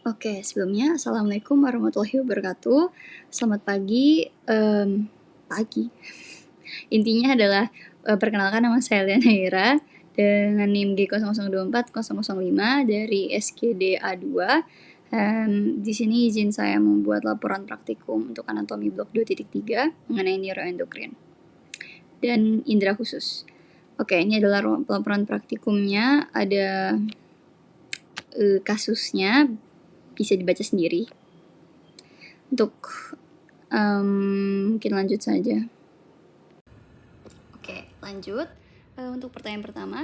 Oke, sebelumnya Assalamualaikum warahmatullahi wabarakatuh. Selamat pagi. Intinya adalah perkenalkan, nama saya Liana Hira dengan NIM G0024005 dari SKD A2. Di sini izin saya membuat laporan praktikum untuk anatomi blok 2.3 mengenai neuroendokrin dan indera khusus. Oke, ini adalah laporan praktikumnya, ada kasusnya, bisa dibaca sendiri. Untuk mungkin lanjut saja. Oke, lanjut. Untuk pertanyaan pertama,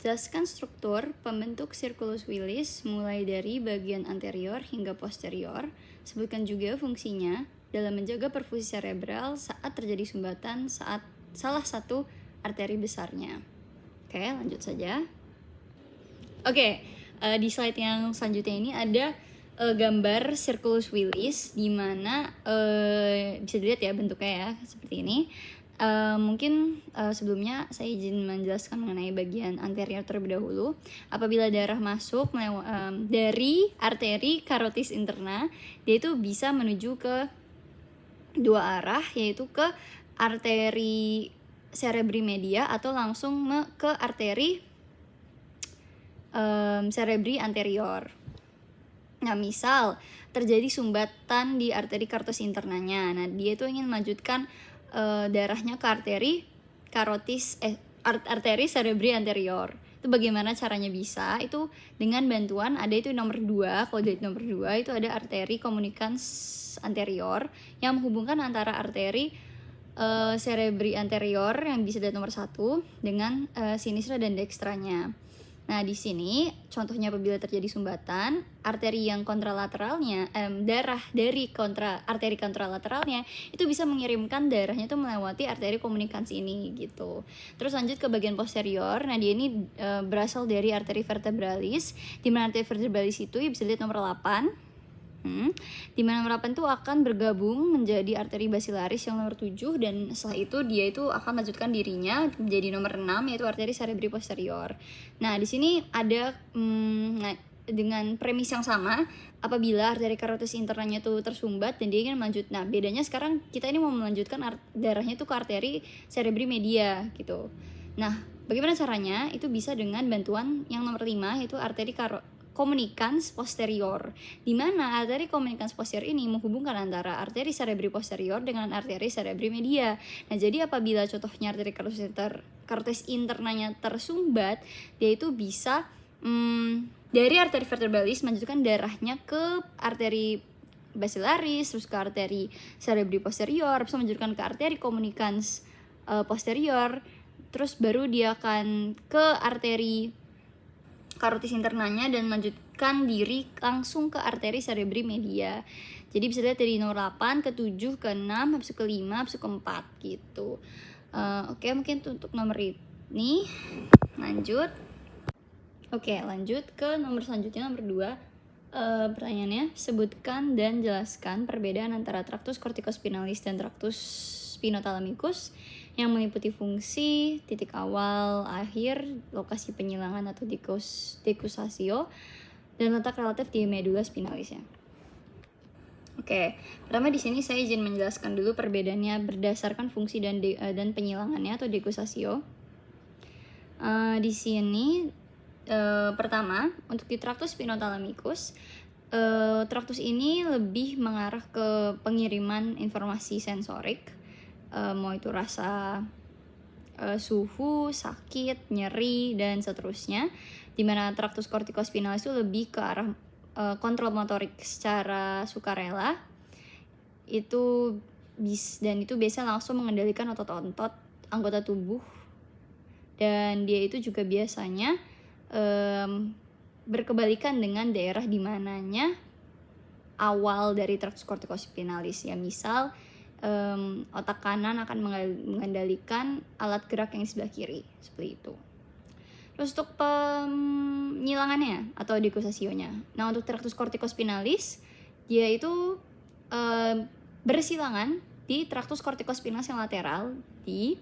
jelaskan struktur pembentuk circulus willis mulai dari bagian anterior hingga posterior. Sebutkan juga fungsinya dalam menjaga perfusi cerebral saat terjadi sumbatan saat salah satu arteri besarnya. Oke, lanjut saja. Oke, di slide yang selanjutnya ini ada gambar circulus willis, di mana bisa dilihat ya bentuknya ya seperti ini. Mungkin sebelumnya saya izin menjelaskan mengenai bagian anterior terlebih dahulu. Apabila darah masuk dari arteri karotis interna, dia itu bisa menuju ke dua arah, yaitu ke arteri cerebri media atau langsung ke arteri cerebri anterior. Nah, misal terjadi sumbatan di arteri karotis internanya, nah dia itu ingin melanjutkan darahnya ke arteri cerebri anterior. Itu bagaimana caranya? Bisa itu dengan bantuan ada itu nomor 2. Kalau dari nomor 2 itu ada arteri communicans anterior yang menghubungkan antara arteri cerebri anterior yang bisa dari nomor 1 dengan sinistra dan dextranya. Nah, di sini contohnya apabila terjadi sumbatan, arteri yang kontralateralnya, darah dari arteri kontralateralnya itu bisa mengirimkan darahnya itu melewati arteri komunikasi ini gitu. Terus lanjut ke bagian posterior. Nah, dia ini berasal dari arteri vertebralis, di mana arteri vertebralis itu ya bisa dilihat nomor 8. Di mana nomor 8 itu akan bergabung menjadi arteri basilaris yang nomor 7, dan setelah itu dia itu akan melanjutkan dirinya menjadi nomor 6, yaitu arteri cerebri posterior. Nah, di sini ada dengan premis yang sama, apabila arteri karotis internanya itu tersumbat dan dia ingin melanjut. Nah, bedanya sekarang kita ini mau melanjutkan darahnya itu ke arteri cerebri media gitu. Nah, bagaimana caranya? Itu bisa dengan bantuan yang nomor 5, yaitu arteri communicans posterior, di mana arteri communicans posterior ini menghubungkan antara arteri cerebri posterior dengan arteri cerebri media. Nah, jadi apabila contohnya arteri karotis internanya tersumbat, dia itu bisa dari arteri vertebralis melanjutkan darahnya ke arteri basilaris, terus ke arteri cerebri posterior, bisa melanjutkan ke arteri communicans posterior, terus baru dia akan ke arteri karotis internanya dan melanjutkan diri langsung ke arteri cerebri media. Jadi bisa lihat dari nomor 8 ke 7 ke 6 habis ke 5 habis ke 4 gitu. Oke, mungkin untuk nomor ini lanjut. Oke, lanjut ke nomor selanjutnya, nomor 2. Pertanyaannya, sebutkan dan jelaskan perbedaan antara traktus corticospinalis dan traktus spinothalamikus yang meliputi fungsi, titik awal, akhir, lokasi penyilangan atau dekusasio, dan letak relatif di medula spinalisnya. Oke, pertama di sini saya izin menjelaskan dulu perbedaannya berdasarkan fungsi dan penyilangannya atau dekusasio. Di sini pertama, untuk di traktus spinothalamikus, traktus ini lebih mengarah ke pengiriman informasi sensorik, mau itu rasa, suhu, sakit, nyeri, dan seterusnya. Dimana traktus corticospinalis itu lebih ke arah kontrol motorik secara sukarela. Dan itu biasa langsung mengendalikan otot-otot anggota tubuh, dan dia itu juga biasanya berkebalikan dengan daerah di mananya awal dari traktus corticospinalis ya. Misal otak kanan akan mengendalikan alat gerak yang di sebelah kiri, seperti itu. Terus untuk penyilangannya atau dekusasionya. Nah, untuk traktus corticospinalis dia itu bersilangan di traktus corticospinalis yang lateral di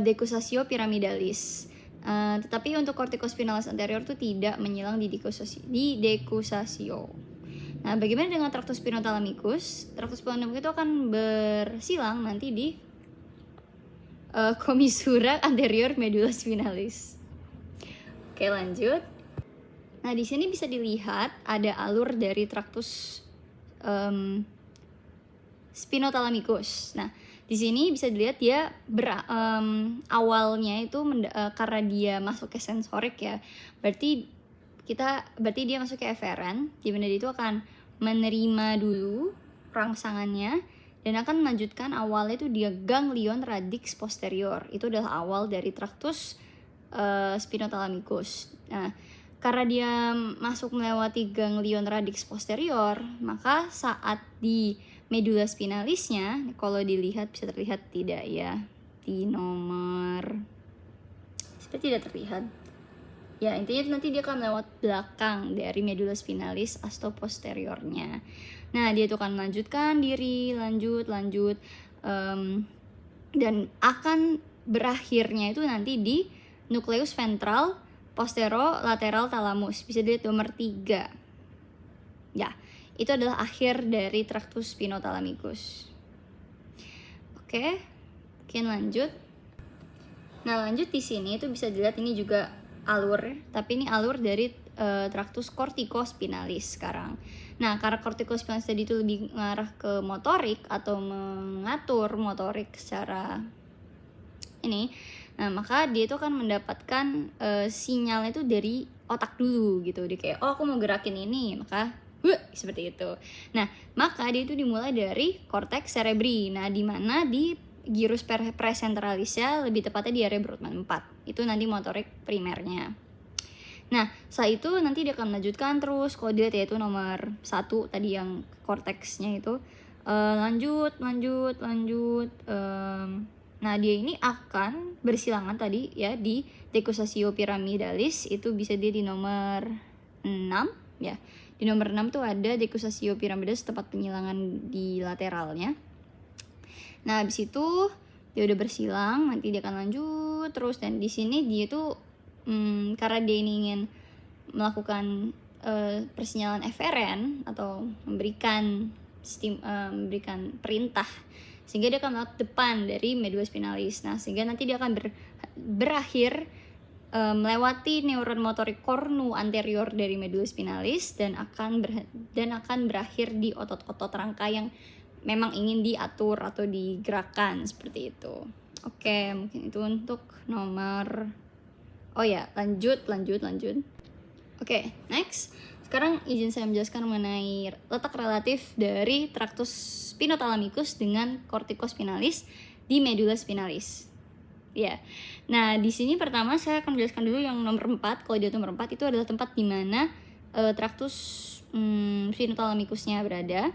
dekusasio piramidalis. Tetapi untuk corticospinalis anterior tuh tidak menyilang di dekusasio. Nah, bagaimana dengan traktus spinothalamicus? Traktus spinothalamicus itu akan bersilang nanti di commissura anterior medulla spinalis. Oke, lanjut. Nah, di sini bisa dilihat ada alur dari traktus spinothalamicus. Nah, di sini bisa dilihat dia awalnya itu karena dia masuk ke sensorik ya. Berarti dia masuk ke eferen, di mana dia itu akan menerima dulu rangsangannya dan akan melanjutkan awalnya itu dia ganglion radix posterior. Itu adalah awal dari traktus spinothalamicus. Nah, karena dia masuk melewati ganglion radix posterior, maka saat di medulla spinalisnya, kalau dilihat bisa terlihat tidak ya, di nomor seperti tidak terlihat. Ya, intinya nanti dia akan lewat belakang dari medulla spinalis astoposteriornya. Nah, dia itu akan melanjutkan diri, lanjut, dan akan berakhirnya itu nanti di nucleus ventral posterolateral thalamus. Bisa dilihat nomor 3. Ya, itu adalah akhir dari traktus spinothalamicus. Oke, mungkin lanjut. Nah, lanjut di sini itu bisa dilihat ini juga alur, tapi ini alur dari traktus corticospinalis sekarang. Nah, karena corticospinalis tadi itu lebih mengarah ke motorik atau mengatur motorik secara ini. Nah, maka dia itu akan mendapatkan sinyal itu dari otak dulu gitu. Dia kayak, oh aku mau gerakin ini, maka seperti itu. Nah, maka dia itu dimulai dari cortex cerebri. Nah, di mana di gyrus presentralisnya, lebih tepatnya di area Brodmann 4. Itu nanti motorik primernya. Nah, setelah itu nanti dia akan melanjutkan terus kode yaitu nomor 1 tadi yang korteksnya itu lanjut. Nah, dia ini akan bersilangan tadi ya di decussatio pyramidalis, itu bisa dia di nomor 6 ya. Di nomor 6 tuh ada decussatio pyramidalis, tempat penyilangan di lateralnya. Nah, habis itu dia udah bersilang, nanti dia akan lanjut terus, dan di sini dia tuh karena dia ini ingin melakukan persinyalan eferen atau memberikan perintah, sehingga dia akan lewat depan dari medulla spinalis. Nah, sehingga nanti dia akan berakhir melewati neuron motorik kornu anterior dari medulla spinalis dan akan berakhir di otot-otot rangka yang memang ingin diatur atau digerakkan seperti itu. Oke, mungkin itu untuk nomor. Oh ya, lanjut. Oke, next. Sekarang izin saya menjelaskan mengenai letak relatif dari traktus spinothalamicus dengan corticospinalis di medulla spinalis. Ya. Nah, di sini pertama saya akan menjelaskan dulu yang nomor 4. Kalau di nomor 4 itu adalah tempat di mana traktus spinothalamicusnya berada.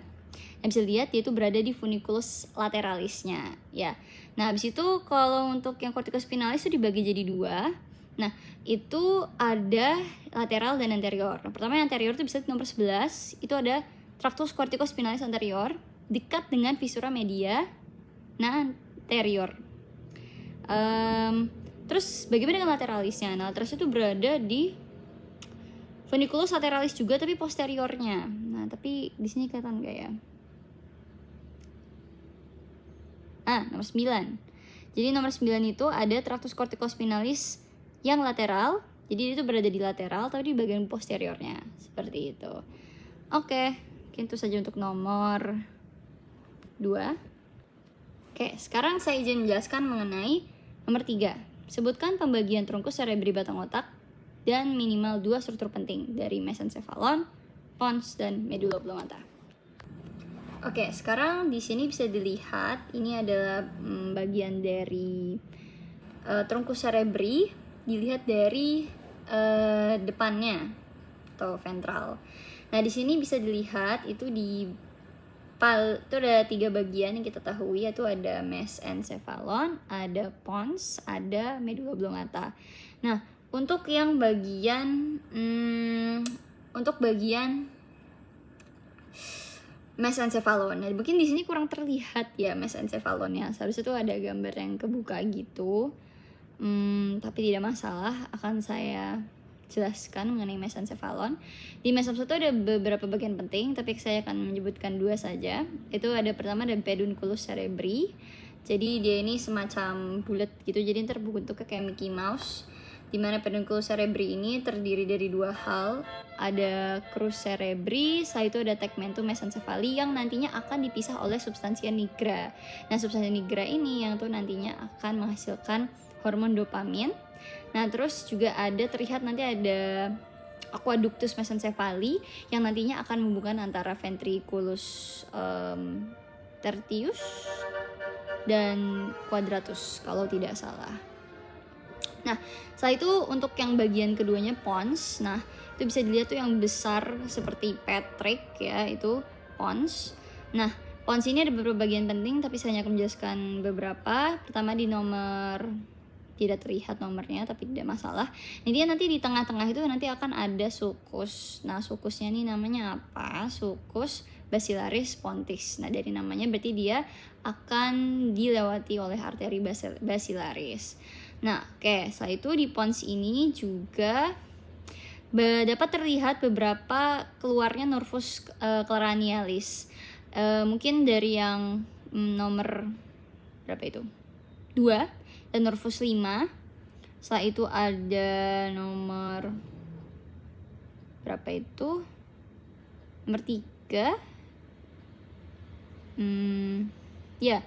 Yang bisa dilihat dia itu berada di funiculus lateralisnya, ya. Nah, habis itu kalau untuk yang corticospinalis itu dibagi jadi 2. Nah, itu ada lateral dan anterior. Nah, pertama yang anterior itu bisa di nomor 11, itu ada traktus corticospinalis anterior dekat dengan visura media anterior. Terus bagaimana dengan lateralisnya? Nah, lateralis itu berada di funiculus lateralis juga, tapi posteriornya. Nah, tapi di sini kelihatan nggak ya? Nomor 9. Jadi nomor 9 itu ada traktus corticospinalis yang lateral. Jadi itu berada di lateral tapi di bagian posteriornya. Seperti itu. Oke, mungkin itu saja untuk nomor 2. Oke, sekarang saya izin menjelaskan mengenai nomor 3. Sebutkan pembagian trunkus cerebri batang otak dan minimal 2 struktur penting dari mesencephalon, pons, dan medulla oblongata. Oke, sekarang di sini bisa dilihat ini adalah bagian dari trunkus cerebri, dilihat dari depannya atau ventral. Nah, di sini bisa dilihat itu itu ada 3 bagian yang kita tahu, yaitu ada mesencephalon, ada pons, ada medulla oblongata. Nah, untuk yang bagian mesencephalon. Nah, mungkin di sini kurang terlihat ya mesencephalonnya. Seharusnya tuh ada gambar yang kebuka gitu. Tapi tidak masalah, akan saya jelaskan mengenai mesencephalon. Di mesencephalon itu ada beberapa bagian penting, tapi saya akan menyebutkan 2 saja. Itu ada pertama ada pedunculus cerebri. Jadi dia ini semacam bulat gitu, jadi bentuknya kayak Mickey Mouse. Dimana pedunculus cerebri ini terdiri dari 2 hal, ada crus cerebri, setelah itu ada tegmentum mesencephali yang nantinya akan dipisah oleh substansia nigra. Nah, substansia nigra ini yang tuh nantinya akan menghasilkan hormon dopamin. Nah, terus juga terlihat nanti ada aqueductus mesencephali yang nantinya akan menghubungkan antara ventriculus tertius dan quadratus kalau tidak salah. Nah, setelah itu untuk yang bagian keduanya pons. Nah, itu bisa dilihat tuh yang besar seperti Patrick ya, itu pons. Nah, pons ini ada beberapa bagian penting, tapi saya hanya akan menjelaskan beberapa. Pertama di nomor, tidak terlihat nomornya, tapi tidak masalah. Nanti di tengah-tengah itu nanti akan ada sulcus. Nah, sulcusnya ini namanya apa? Sulcus basilaris pontis. Nah, dari namanya berarti dia akan dilewati oleh arteri basilaris. Nah, setelah itu di pons ini juga dapat terlihat beberapa keluarnya nervus cranialis. Mungkin dari yang nomor berapa itu? 2 dan nervus 5. Setelah itu ada nomor berapa itu? Nomor 3. Ya,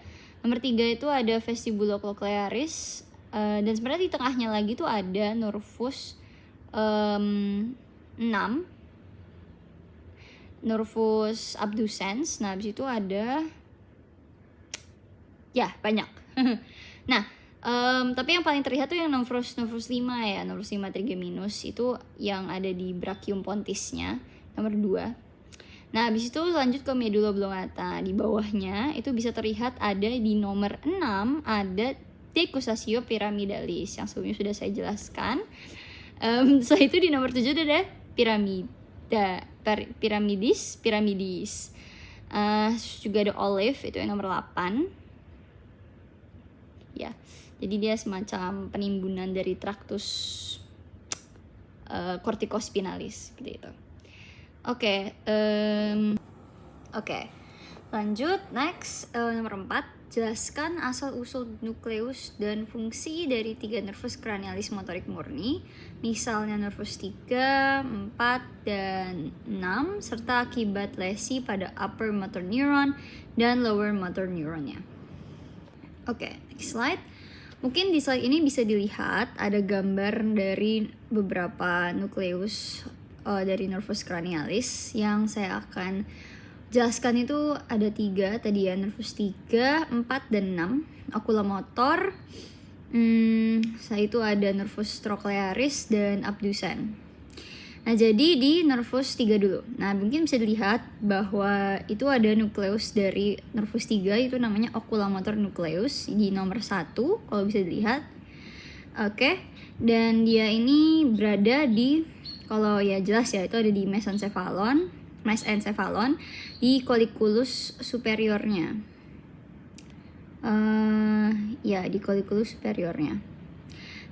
nomor 3 itu ada vestibulocochlearis. Dan sebenarnya di tengahnya lagi tuh ada nervus 6, nervus abducens. Nah, habis itu ada banyak. Nah, tapi yang paling terlihat tuh yang nervus 5 ya, nervus 5 trigeminus itu yang ada di brachium pontisnya, nomor 2. Nah, habis itu lanjut ke medulla oblongata. Di bawahnya itu bisa terlihat ada di nomor 6 ada decussatio pyramidalis yang sebelumnya sudah saya jelaskan. Setelah itu di nomor 7 ada piramidis. Juga ada olive, itu yang nomor 8. Ya, jadi dia semacam penimbunan dari tractus corticospinalis gitu. Oke, lanjut next, nomor 4. Jelaskan asal-usul nukleus dan fungsi dari 3 nervus cranialis motorik murni, misalnya nervus 3, 4, dan 6, serta akibat lesi pada upper motor neuron dan lower motor neuronnya. Next slide. Mungkin di slide ini bisa dilihat ada gambar dari beberapa nukleus dari nervus cranialis yang saya akan jelaskan. Itu ada 3 tadi ya, nervus 3, 4, dan 6, oculomotor. Setelah itu ada nervus trochlearis dan abducens. Nah, jadi di nervus 3 dulu. Nah, mungkin bisa dilihat bahwa itu ada nukleus dari nervus 3, itu namanya oculomotor nukleus di nomor 1 kalau bisa dilihat. Dan dia ini berada di, kalau ya jelas ya, itu ada di mesencephalon di colliculus superiornya. Di colliculus superiornya.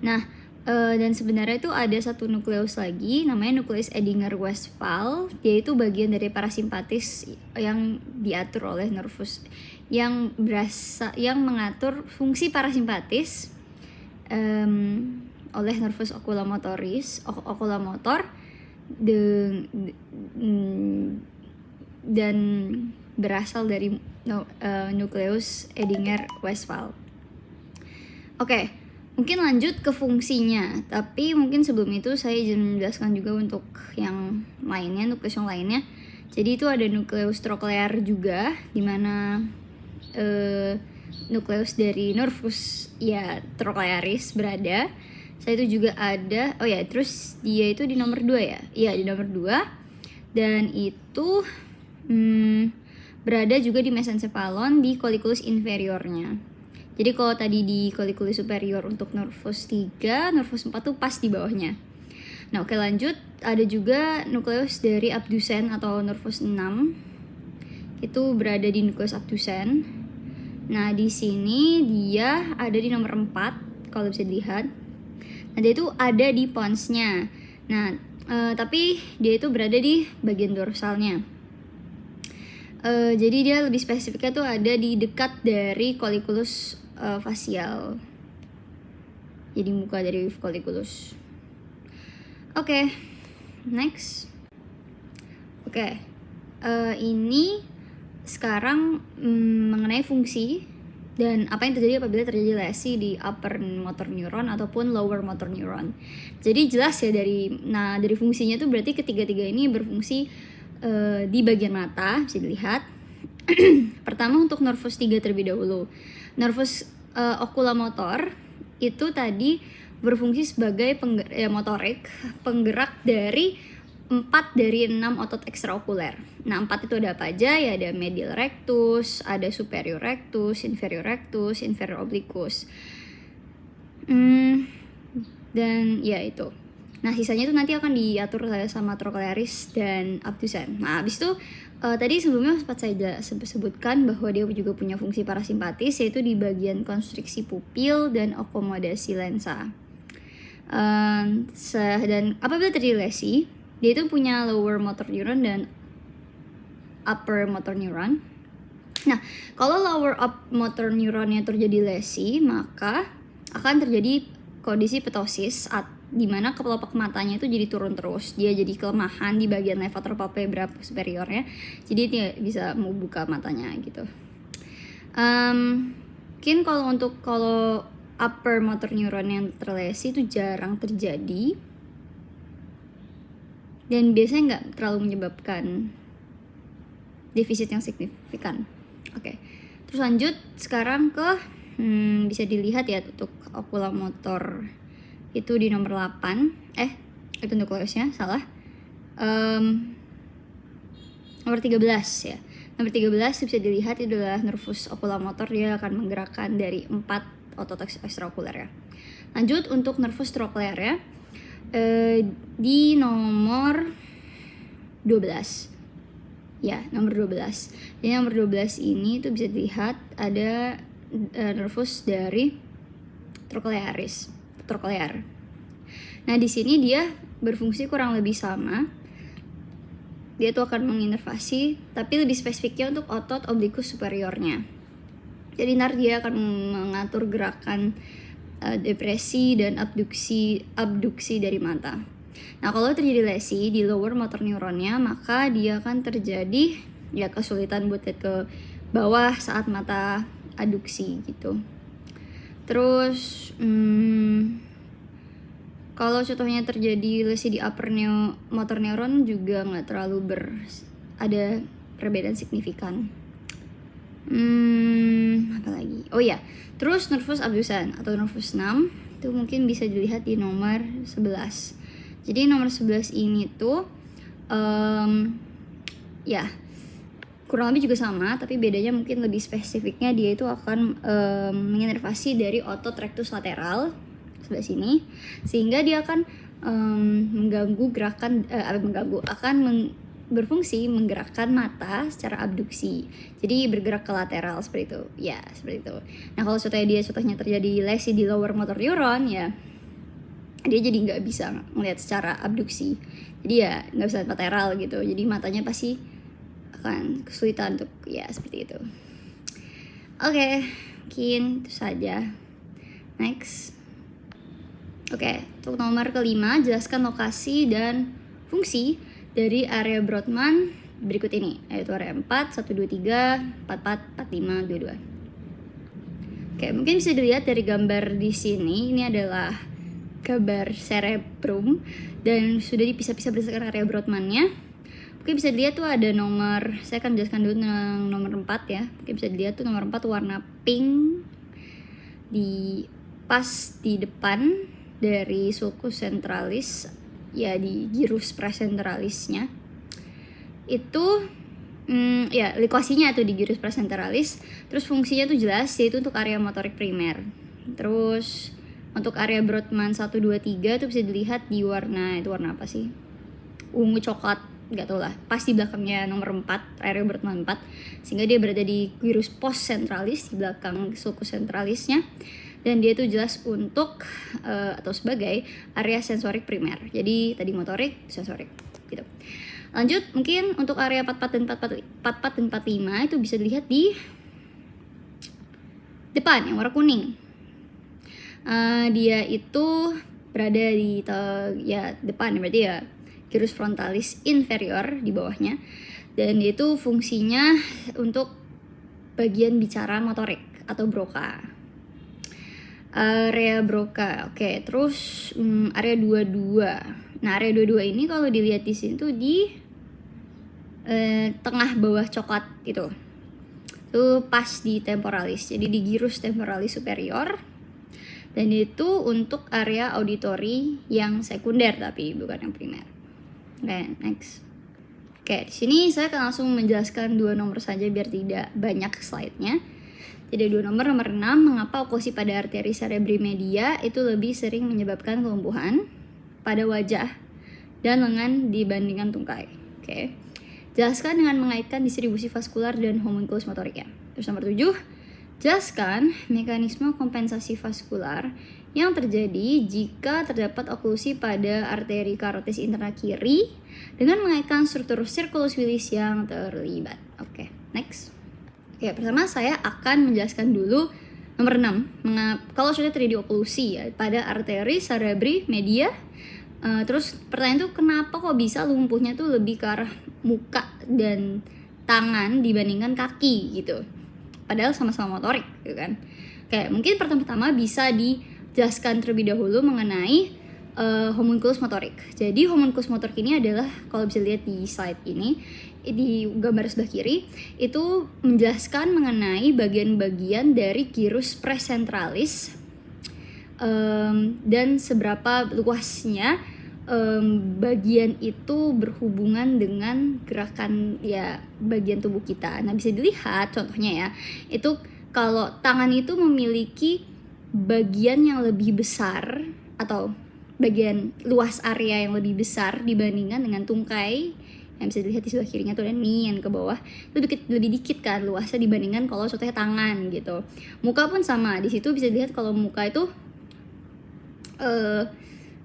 Nah, dan sebenarnya itu ada satu nukleus lagi namanya nukleus Edinger-Westphal. Dia itu bagian dari parasimpatis yang diatur oleh nervus yang mengatur fungsi parasimpatis oleh nervus oculomotor dan berasal dari nukleus Edinger-Westphal. Mungkin lanjut ke fungsinya, tapi mungkin sebelum itu saya menjelaskan juga untuk yang lainnya, nukleus yang lainnya. Jadi itu ada nukleus troklear juga, dimana nukleus dari nervus troklearis berada. Saya itu juga ada, terus dia itu di nomor 2 ya? Iya, di nomor 2. Dan itu berada juga di mesencephalon di colliculus inferiornya. Jadi kalau tadi di colliculus superior untuk nervus 3, nervus 4 tuh pas di bawahnya. Nah, lanjut. Ada juga nukleus dari abducens atau nervus 6. Itu berada di nukleus abducens. Nah, di sini dia ada di nomor 4. kalau bisa dilihat. Nah dia itu ada di ponsnya. Nah tapi dia itu berada di bagian dorsalnya. Jadi dia lebih spesifiknya tuh ada di dekat dari colliculus facial. Jadi muka dari colliculus. Oke, next. Oke, ini sekarang mengenai fungsi dan apa yang terjadi apabila terjadi lesi di upper motor neuron ataupun lower motor neuron. Jadi jelas ya dari fungsinya tuh berarti ketiga-tiga ini berfungsi di bagian mata, bisa dilihat. Pertama untuk nervus 3 terlebih dahulu. Nervus oculomotor itu tadi berfungsi sebagai motorik, penggerak dari 4 dari 6 otot ekstraokuler. Nah 4 itu ada apa aja? Ya ada medial rectus, ada superior rectus, inferior obliquus. Dan ya itu. Nah sisanya itu nanti akan diatur sama trochlearis dan abdusen. Nah habis itu tadi sebelumnya sempat saya sebutkan bahwa dia juga punya fungsi parasimpatis, yaitu di bagian konstriksi pupil dan akomodasi lensa. Dan apabila terjadi lesi, dia itu punya lower motor neuron dan upper motor neuron. Nah, kalau lower motor neuronnya terjadi lesi, maka akan terjadi kondisi ptosis, di mana kelopak matanya itu jadi turun terus. Dia jadi kelemahan di bagian levator palpebra superiornya. Jadi dia bisa membuka matanya gitu. Mungkin kalau upper motor neuron yang terlesi itu jarang terjadi. Dan biasanya nggak terlalu menyebabkan defisit yang signifikan. Oke. Terus lanjut sekarang ke bisa dilihat ya untuk oculomotor itu di nomor 8. Itu nukleusnya salah. Nomor 13 ya. Nomor 13 bisa dilihat itu adalah nervus oculomotor, dia akan menggerakkan dari 4 otot ekstraokuler ya. Lanjut untuk nervus trochlear ya. Di nomor 12 ya, nomor 12. Jadi nomor 12 ini tuh bisa dilihat ada nervus dari trochlear. Nah di sini dia berfungsi kurang lebih sama. Dia tuh akan menginervasi, tapi lebih spesifiknya untuk otot oblikus superiornya. Jadi dia akan mengatur gerakan depresi dan abduksi dari mata. Nah kalau terjadi lesi di lower motor neuronnya, maka dia akan terjadi ya kesulitan buat lihat ke bawah saat mata aduksi gitu. Terus kalau contohnya terjadi lesi di upper motor neuron juga nggak terlalu ada perbedaan signifikan. Apa lagi? Oh ya, terus nervus abdusen atau nervus 6 itu mungkin bisa dilihat di nomor 11. Jadi nomor 11 ini tuh ya kurang lebih juga sama, tapi bedanya mungkin lebih spesifiknya dia itu akan menginervasi dari otot rectus lateral sebelah sini, sehingga dia akan mengganggu gerakan berfungsi menggerakkan mata secara abduksi. Jadi bergerak ke lateral seperti itu. Ya, seperti itu. Nah, kalau contohnya terjadi lesi di lower motor neuron ya, dia jadi nggak bisa melihat secara abduksi. Jadi ya nggak bisa lateral gitu. Jadi matanya pasti akan kesulitan untuk ya seperti itu. Oke, mungkin itu saja. Next. Oke, untuk nomor kelima, jelaskan lokasi dan fungsi dari area Brodmann berikut ini, yaitu area 4, 1, 2, 3, 4, 4, 4, 5, 2, 2. Oke, mungkin bisa dilihat dari gambar di sini, ini adalah gambar cerebrum dan sudah dipisah-pisah berdasarkan area Brodmann-nya. Mungkin bisa dilihat tuh ada nomor, saya akan jelaskan dulu nomor 4 ya. Mungkin bisa dilihat tuh nomor 4 warna pink pas di depan dari sulcus centralis, ya di gyrus pracentralisnya itu ya lokasinya tuh di gyrus pracentralis. Terus fungsinya tuh jelas, yaitu untuk area motorik primer. Terus untuk area Brodmann 1, 2, 3 tuh bisa dilihat di warna apa sih, ungu coklat, nggak tahu lah, pas di belakangnya nomor 4, area Brodmann 4, sehingga dia berada di gyrus post centralis di belakang sulcus centralisnya. dan dia itu jelas untuk atau sebagai area sensorik primer. Jadi tadi motorik, sensorik gitu. Lanjut, mungkin untuk area 44 dan 45 itu bisa dilihat di depan yang warna kuning. Dia itu berada di depan, berarti ya gyrus frontalis inferior di bawahnya, dan itu fungsinya untuk bagian bicara motorik atau Broca. Area Broca, oke. Terus area 22. Nah, area 22 ini kalau dilihat di sini tuh di tengah bawah coklat itu pas di temporalis, jadi di gyrus temporalis superior, dan itu untuk area auditori yang sekunder tapi bukan yang primer. Oke, next. Oke, di sini saya akan langsung menjelaskan 2 nomor saja biar tidak banyak slide-nya. Jadi 2 nomor 6, mengapa oklusi pada arteri cerebri media itu lebih sering menyebabkan kelumpuhan pada wajah dan lengan dibandingkan tungkai. Oke. Jelaskan dengan mengaitkan distribusi vaskular dan homunculus motoriknya. Terus nomor 7, jelaskan mekanisme kompensasi vaskular yang terjadi jika terdapat oklusi pada arteri karotis interna kiri dengan mengaitkan struktur sirkulus wilis yang terlibat. Oke, next. Oke, pertama saya akan menjelaskan dulu nomor 6. Kalau sudah terjadi oklusi ya, pada arteri cerebri media, terus pertanyaan tuh kenapa kok bisa lumpuhnya tuh lebih ke arah muka dan tangan dibandingkan kaki gitu. Padahal sama-sama motorik gitu kan. Kayak mungkin pertama-tama bisa dijelaskan terlebih dahulu mengenai homunculus motorik. Jadi homunculus motorik ini adalah, kalau bisa lihat di slide ini, di gambar sebelah kiri, itu menjelaskan mengenai bagian-bagian dari gyrus presentralis dan seberapa luasnya bagian itu berhubungan dengan gerakan ya bagian tubuh kita. Nah, bisa dilihat contohnya ya, itu kalau tangan itu memiliki bagian yang lebih besar atau bagian luas area yang lebih besar dibandingkan dengan tungkai, yang bisa dilihat di sebelah kirinya tuh, dan nih yang ke bawah itu lebih dikit kan luasnya dibandingkan kalau contohnya tangan gitu. Muka pun sama, di situ bisa dilihat kalau muka itu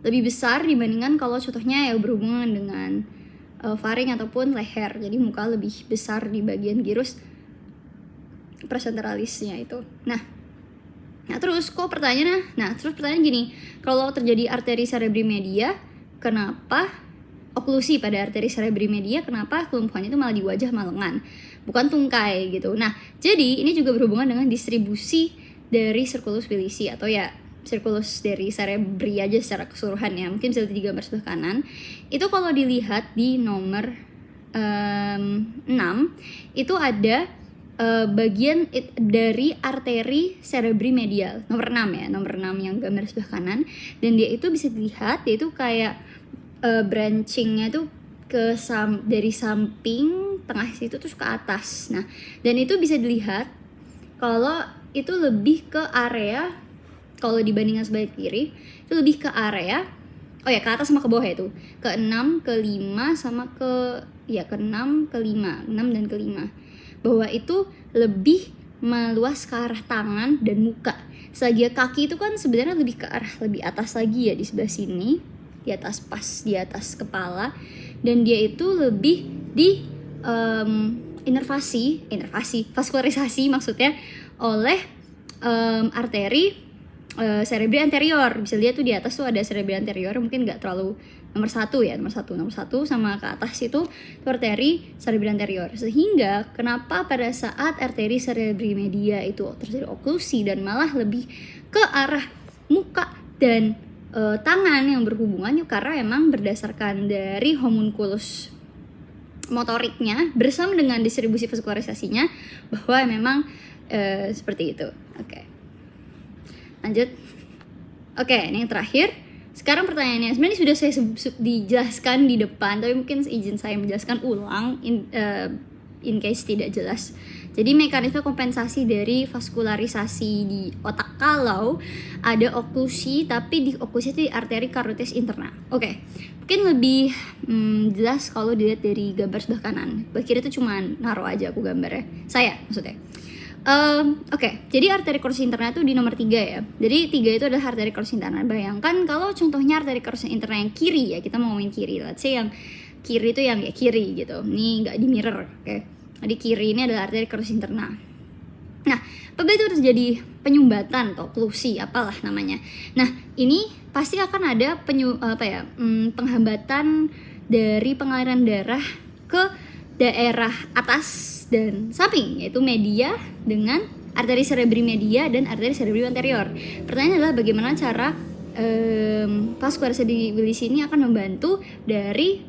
lebih besar dibandingkan kalau contohnya ya berhubungan dengan faring ataupun leher. Jadi muka lebih besar di bagian gyrus presentralisnya itu. Nah terus pertanyaan gini, kalau terjadi arteri cerebri media, kenapa oklusi pada arteri cerebri media, kenapa kelumpuhannya itu malah di wajah malah lengan, bukan tungkai gitu. Nah, jadi ini juga berhubungan dengan distribusi dari sirkulus wilisi atau ya sirkulus dari cerebri aja secara keseluruhan ya. Mungkin bisa lihat di gambar sebelah kanan. Itu kalau dilihat di nomor 6 itu ada bagian dari arteri cerebri medial nomor 6 ya, nomor 6 yang gambar sebelah kanan, dan dia itu bisa dilihat dia itu kayak branchingnya tuh dari samping tengah situ terus ke atas. Nah, dan itu bisa dilihat kalau itu lebih ke area, kalau dibandingkan sebelah kiri itu lebih ke area ke atas sama ke bawah ya, itu ke 6, ke 5 sama ke 6, ke 5, 6 dan ke 5, bahwa itu lebih meluas ke arah tangan dan muka. Selagi kaki itu kan sebenarnya lebih ke arah lebih atas lagi ya, di sebelah sini, di atas pas di atas kepala, dan dia itu lebih di inervasi vaskularisasi maksudnya oleh arteri cerebri anterior. Bisa lihat tuh di atas tuh ada cerebri anterior, mungkin nggak terlalu nomor 1 sama ke atas itu arteri cerebri anterior. Sehingga kenapa pada saat arteri cerebri media itu terjadi oklusi dan malah lebih ke arah muka dan tangan yang berhubungan, yuk karena emang berdasarkan dari homunculus motoriknya bersama dengan distribusi vaskularisasinya bahwa memang seperti itu. Oke. Lanjut. Oke, ini yang terakhir. Sekarang pertanyaannya, sebenarnya sudah saya dijelaskan di depan, tapi mungkin izin saya menjelaskan ulang in case tidak jelas. Jadi mekanisme kompensasi dari vaskularisasi di otak kalau ada oklusi, tapi di oklusi itu di arteri karotis interna. Oke, mungkin lebih jelas kalau dilihat dari gambar sebelah kanan. Sebelah kiri itu cuma naruh aja aku gambarnya, saya maksudnya. Oke, jadi arteri korosi interna itu di nomor 3 ya. Jadi 3 itu adalah arteri korosi interna. Bayangkan kalau contohnya arteri korosi interna yang kiri ya, kita mau ngomongin kiri. Let's say yang kiri itu yang ya kiri gitu. Ini nggak di mirror, oke. Jadi kiri ini adalah arteri korosi interna. Nah, apabila itu terjadi penyumbatan atau oklusi, apalah namanya. Nah, ini pasti akan ada penghambatan dari pengaliran darah ke daerah atas dan samping, yaitu media dengan arteri cerebri media dan arteri cerebri anterior. Pertanyaannya adalah bagaimana cara vascularisasi di sini akan membantu dari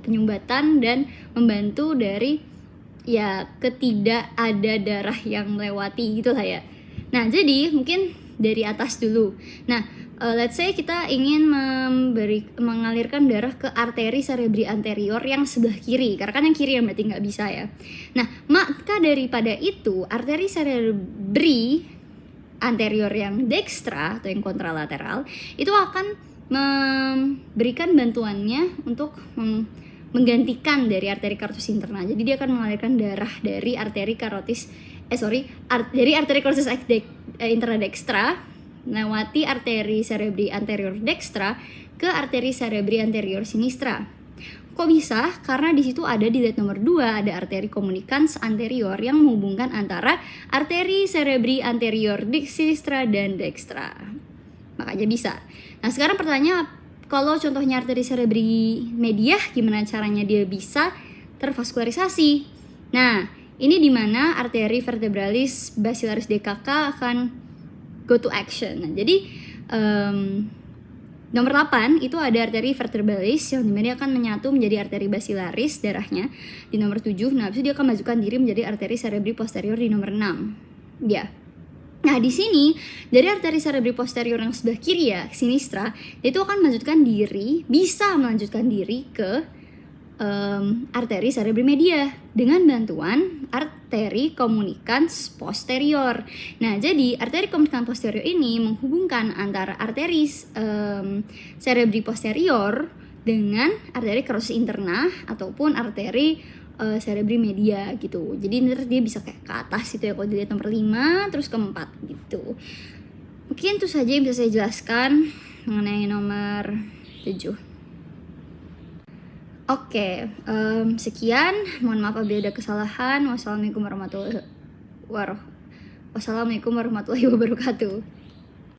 penyumbatan dan membantu dari ya ketidak ada darah yang melewati gitu lah ya. Nah, jadi mungkin dari atas dulu. Nah, let's say kita ingin mengalirkan darah ke arteri cerebri anterior yang sebelah kiri, karena kan yang kiri yang berarti nggak bisa ya. Nah, maka daripada itu arteri cerebri anterior yang dextra atau yang kontralateral itu akan memberikan bantuannya untuk menggantikan dari arteri karotis interna. Jadi dia akan mengalirkan darah dari arteri karotis dari arteri karotis interna dextra melewati arteri cerebri anterior dextra ke arteri cerebri anterior sinistra. Kok bisa? Karena di situ ada di lead nomor 2 ada arteri communicans anterior yang menghubungkan antara arteri cerebri anterior sinistra dan dextra. Makanya bisa. Nah, sekarang pertanyaan, kalau contohnya arteri cerebri media, gimana caranya dia bisa tervaskularisasi? Nah, ini dimana arteri vertebralis basilaris DKK akan go to action. Nah, jadi nomor 8 itu ada arteri vertebralis yang dimana dia akan menyatu menjadi arteri basilaris darahnya di nomor 7. Nah, habis itu dia akan majukan diri menjadi arteri cerebri posterior di nomor 6. Ya. Nah, di sini dari arteri cerebri posterior yang sebelah kiri ya, sinistra, itu akan melanjutkan diri, bisa melanjutkan diri ke arteri cerebri media dengan bantuan arteri communicans posterior. Nah, jadi arteri communicans posterior ini menghubungkan antara arteri cerebri posterior dengan arteri karotis interna ataupun arteri cerebri media gitu. Jadi nanti dia bisa kayak ke atas itu ya, kalau dilihat nomor 5 terus ke 4 gitu. Mungkin itu saja yang bisa saya jelaskan mengenai nomor 7. Oke, sekian. Mohon maaf apabila ada kesalahan. Wassalamualaikum warahmatullahi wabarakatuh.